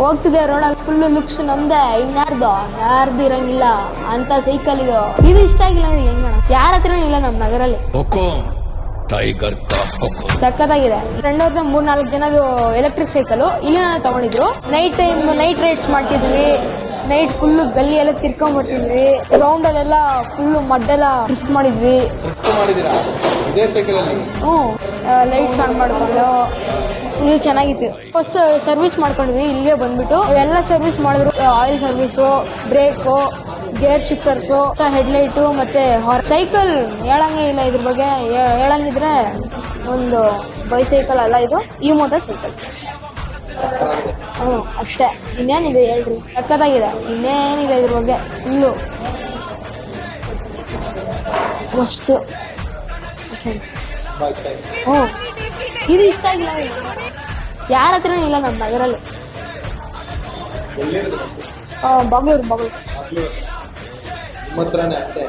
ಹೋಗ್ತಿದೆ ರೋಡಲ್ಲಿ full looks ನಮ್ದೆ, ಯಾರ್ದು ಇರಂಗಿಲ್ಲ ಅಂತ ಸೈಕಲ್ ಇದು ಇಷ್ಟ ಆಗಿಲ್ಲ ಅಂದ್ರೆ ಹೆಂಗಣ? ಯಾರ ಹತ್ರನೂ ಇಲ್ಲ ನಮ್ ನಗರಲ್ಲಿ. ಟೈಗರ್ ಸಖತ್ತಾಗಿದೆ. ಫ್ರೆಂಡ್ ಅವ್ರದ್ದು 3-4 ಜನದು ಎಲೆಕ್ಟ್ರಿಕ್ ಸೈಕಲ್ ಇಲ್ಲಿ ತಗೊಂಡಿದ್ರು. ನೈಟ್ ರೈಡ್ಸ್ ಮಾಡ್ತಿದ್ವಿ. ನೈಟ್ ಫುಲ್ ಗಲ್ಲಿ ಎಲ್ಲ ತಿರ್ಕೊಂಡ್ ಬರ್ತಿದ್ವಿ. ಗ್ರೌಂಡ್ ಅಲ್ಲೆಲ್ಲ ಫುಲ್ ಮಡ್ಡೆಲ್ಲ ಡ್ರಿಫ್ಟ್ ಮಾಡಿದ್ವಿ. ಲೈಟ್ಸ್ ಆನ್ ಮಾಡ್ಕೊಂಡು ಫುಲ್ ಚೆನ್ನಾಗಿತ್ತು. ಫಸ್ಟ್ ಸರ್ವಿಸ್ ಮಾಡ್ಕೊಂಡ್ವಿ ಇಲ್ಲಿಗೆ ಬಂದ್ಬಿಟ್ಟು. ಎಲ್ಲ ಸರ್ವಿಸ್ ಮಾಡಿದ್ರು, oil service, brake, gear shifters, headlight ಮತ್ತೆ ಸೈಕಲ್ ಹೇಳಂಗೇ ಇಲ್ಲ. ಇದ್ರ ಬಗ್ಗೆ ಹೇಳಂಗಿದ್ರೆ ಒಂದು ಬೈಸೈಕಲ್ ಅಲ್ಲ, ಇದು ಈ ಮೋಟರ್ ಸೈಕಲ್. ಅಷ್ಟೇ, ಇನ್ನೇನಿದೆ ಹೇಳ್ರಿ. ಸಕ್ಕತ್ತಾಗಿದೆ, ಇನ್ನೇನಿಲ್ಲ ಇದ್ರ ಬಗ್ಗೆ. ಫುಲ್ಲು ಮಸ್ತು. ಇದು ಇಷ್ಟ ಆಗಿಲ್ಲ, ಯಾರ ಹತ್ರನೂ ಇಲ್ಲ ನಮ್ಮ ನಗರಲ್ಲಿ. ಬಾಗ್ಲೂರು ಅಷ್ಟೇ.